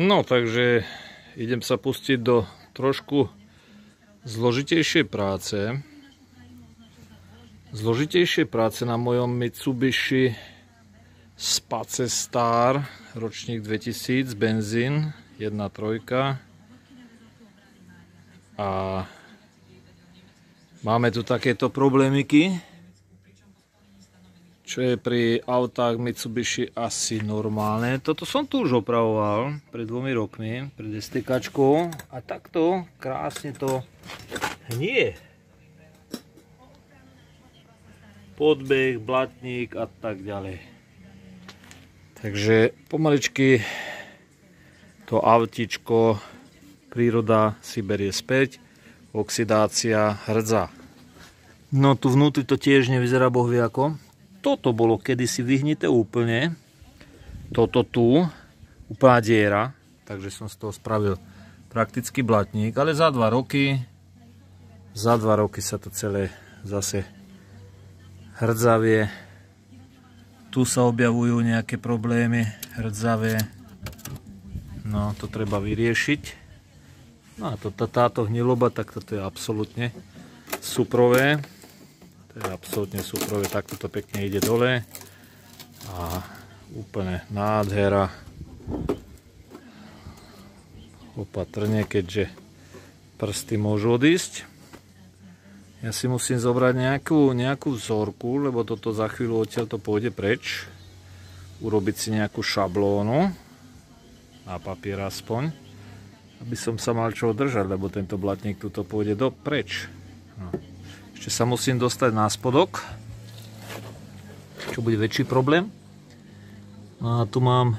No, takže idem sa pustiť do trošku zložitejšej práce. Na mojom Mitsubishi Space Star, ročník 2000, benzín, 1.3. A máme tu takéto problémiky, čo je pri autách Mitsubishi asi normálne. Toto som tu už opravoval pred 2 rokmi, pred STKčkou, a takto krásne to hnie. Podbeh, blatník a tak ďalej. Takže pomaličky to autičko príroda si berie späť, oxidácia hrdza. No tu vnútri to tiež nevyzerá bohvie ako. Toto bolo kedysi vyhnité úplne. Toto tu, úplná diera, takže som z toho spravil prakticky blatník, ale za 2 roky sa to celé zase hrdzavie. Tu sa objavujú nejaké problémy hrdzavé. No, to treba vyriešiť. No a táto hniloba, tak toto je absolútne suprové. To je absolútne suprové, takto to pekne ide dole. A úplne nádhera. Opatrne, keďže prsty môžu odísť. Ja si musím zobrať nejakú vzorku, lebo toto za chvíľu odtiaľ to pôjde preč. Urobiť si nejakú šablónu, na papier aspoň, aby som sa mal čo držať, lebo tento blatník tuto pôjde preč. No. Ešte sa musím dostať na spodok, čo bude väčší problém. No a tu mám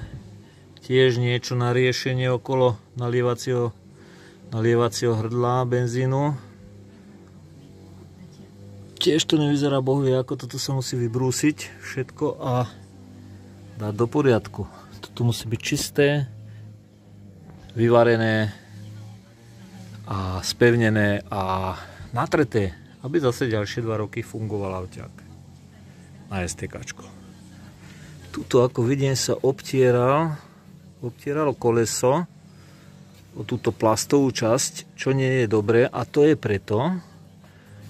tiež niečo na riešenie okolo nalievacieho hrdla benzínu. Tiež to nevyzerá bohvie ako, toto sa musí vybrúsiť všetko a dať do poriadku. Toto musí byť čisté, vyvarené a spevnené a natreté, aby zase ďalšie 2 roky fungoval auťák na STKčko. Tuto, ako vidím, sa obtieralo koleso o túto plastovú časť, čo nie je dobré, a to je preto,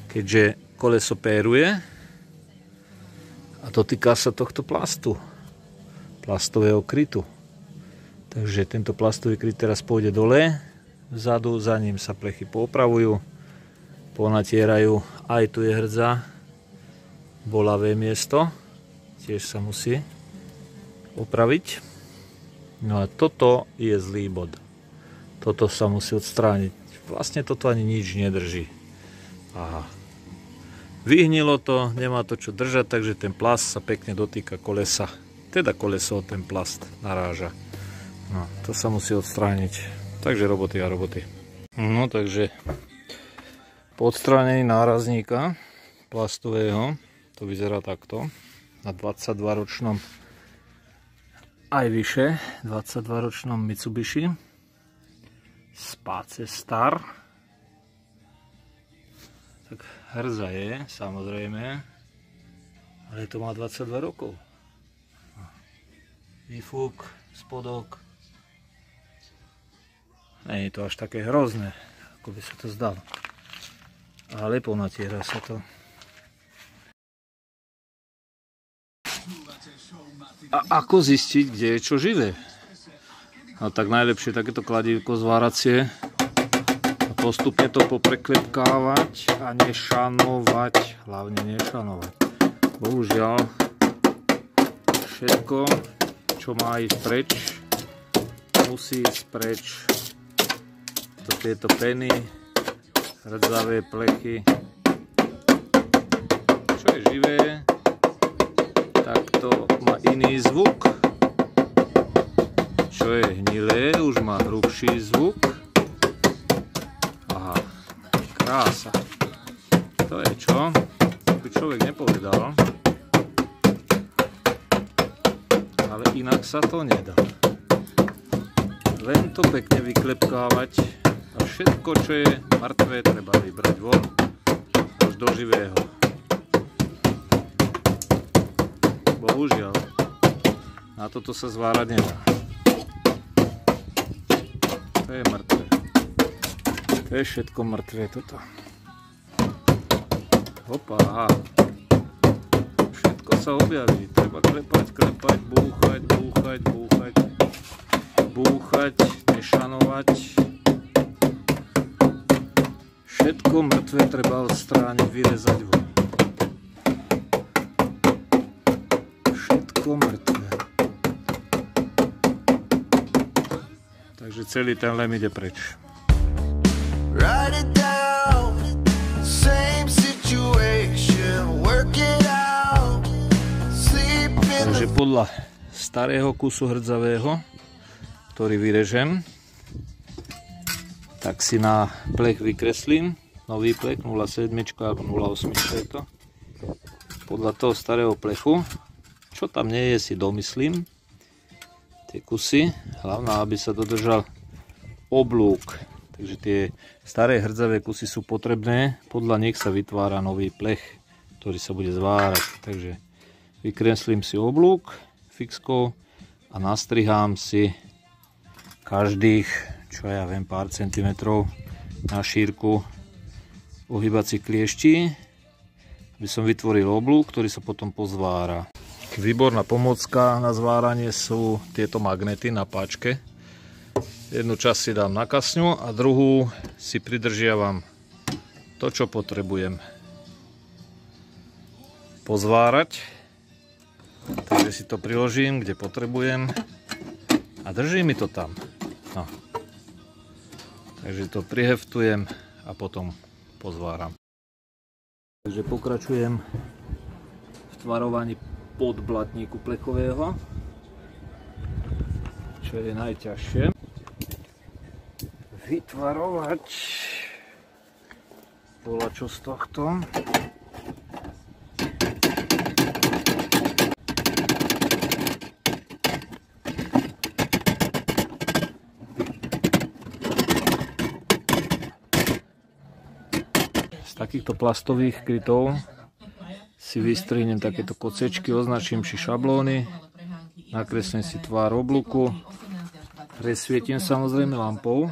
keďže koleso péruje a dotýka sa tohto plastu, plastového krytu. Takže tento plastový kryt teraz pôjde dole, vzadu, za ním sa plechy poopravujú, ponatierajú. Aj tu je hrdza, bolavé miesto, tiež sa musí opraviť. No a toto je zlý bod. Toto sa musí odstrániť. Vlastne toto ani nič nedrží. Aha. Vyhnilo to, nemá to čo držať, takže ten plast sa pekne dotýka kolesa. Teda koleso ten plast naráža. No, to sa musí odstrániť. Takže roboty a roboty. No, takže po odstránení nárazníka plastového, to vyzerá takto. Na 22-ročnom, aj vyše, 22-ročnom Mitsubishi Space Star. Tak hrdza je, samozrejme, ale to má 22 rokov. Výfuk, spodok. Nie je to až také hrozné, ako by sa to zdalo. Ale ponatiera sa to. A ako zistiť, kde je čo živé? No tak najlepšie takéto kladívko zváracie. Postupne to popreklepkávať a nešanovať, hlavne nešanovať. Bohužiaľ, všetko, čo má ísť preč, musí ísť preč. To tieto peny, hrdzavé plechy. Čo je živé, tak to má iný zvuk. Čo je hnilé, už má hrubší zvuk. Krása. To je čo? By človek nepovedal. Ale inak sa to nedá. Len to pekne vyklepkávať a všetko, čo je mŕtvé, treba vybrať von až do živého. Bohužiaľ, na toto sa zvárať nedá. To je mŕtve. To je všetko mŕtve toto. Hopa. Všetko sa objaví. Treba klepať, búchať, mešanovať. Všetko mŕtve treba odstrániť, vyrezať von. Všetko mŕtve. Takže celý ten lem ide preč. Takže podľa starého kusu hrdzavého, ktorý vyrežem, tak si na plech vykreslím nový plech 0,7 alebo 0,8 je to. Podľa toho starého plechu, čo tam nie je, si domyslím tie kusy, hlavne aby sa dodržal oblúk. Takže tie staré hrdzavé kusy sú potrebné, podľa nich sa vytvára nový plech, ktorý sa bude zvárať. Takže vykreslím si oblúk fixkou a nastrihám si každých, čo ja viem, pár centimetrov na šírku ohýbacích klieští, aby som vytvoril oblúk, ktorý sa potom pozvára. Výborná pomôcka na zváranie sú tieto magnety na páčke. Jednu časť si dám na kasňu a druhú si pridržiavam to, čo potrebujem pozvárať. Takže si to priložím, kde potrebujem a drží mi to tam. No. Takže to priheftujem a potom pozváram. Takže pokračujem v tvarovaní podblatníku plechového, čo je najťažšie. Vytvarovať volačo z tohto. Z takýchto plastových krytov si vystrihnem takéto kocečky, označím si šablóny, nakreslím si tvár oblúku, presvietím samozrejme lampou,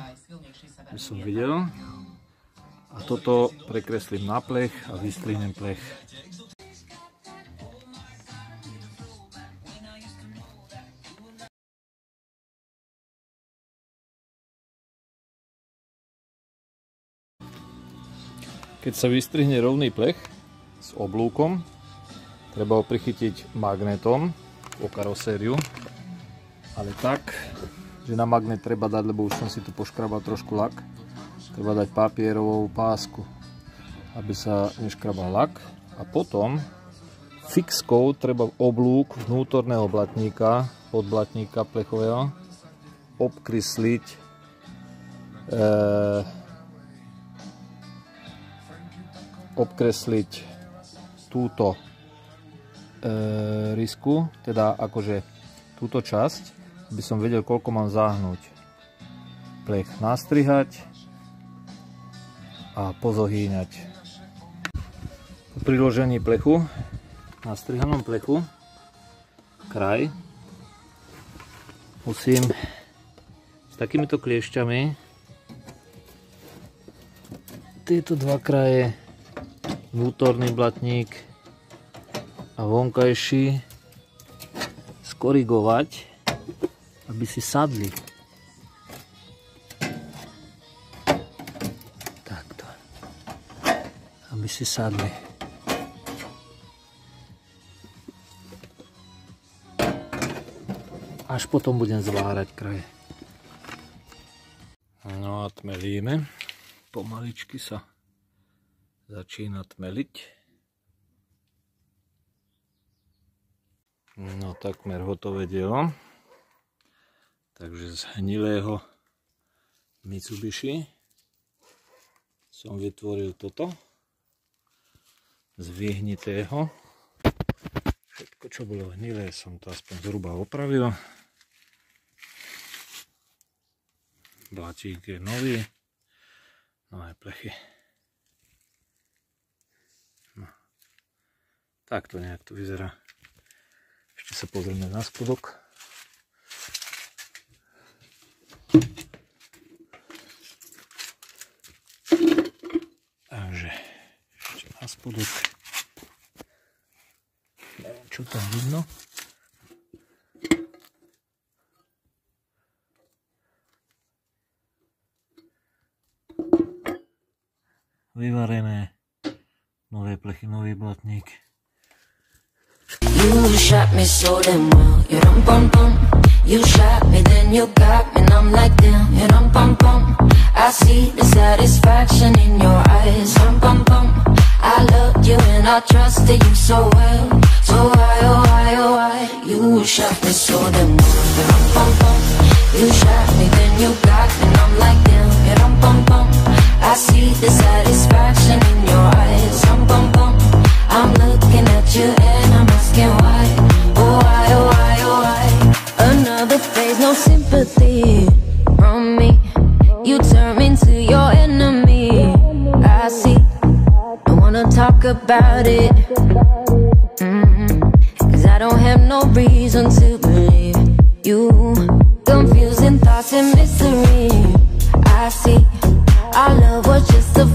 aby som videl, a toto prekreslím na plech a vystrihnem plech. Keď sa vystrihne rovný plech s oblúkom, treba ho prichytiť magnetom o karosériu, ale tak, že na magnet treba dať, lebo už som si tu poškrabal trošku lak, treba dať papierovú pásku, aby sa neškrabal lak, a potom fixkou treba oblúk vnútorného blatníka, podblatníka plechového, obkresliť túto rysku, teda akože túto časť, aby som vedel, koľko mám zahnúť. Plech nastrihať a pozohýňať. Po priložení plechu, nastrihanom plechu, kraj musím s takýmito kliešťami tieto dva kraje, vnútorný blatník a vonkajší, skorigovať, aby si sadli. Takto. Aby si sadli. Až potom budem zvárať kraje. No a tmelíme. Pomaličky sa začína tmeliť. No takmer hotové dielo. Takže z hnilého Mitsubishi som vytvoril toto. Z vyhnitého. Všetko, čo bolo hnilé, som to aspoň zhruba opravil. Blatík je nový. Nové plechy. No. Takto nejak to vyzerá. Ešte sa pozrieme na spodok. spodok. Neviem, čo tam vidno. Vyvarené. Nové plechy, nový blatník. You shot me so damn well, you rum pum pum. You shot me, then you got me, and I'm like damn, you rum pum pum. I see the satisfaction in your eyes, rum pum pum. I loved you and I trusted you so well, so why, oh why, oh why? You shot me so damn well, you rum pum pum. You shot me, then you got me, and I'm like damn, you rum pum pum. I see the satisfaction in your eyes, rum pum pum. I'm looking at you and I'm asking why, oh why, oh why, oh why? Another phase, no sympathy from me. You turn me into your enemy. I see, I wanna talk about it. Cause I don't have no reason to believe you. Confusing thoughts and mystery. I see, our love was just a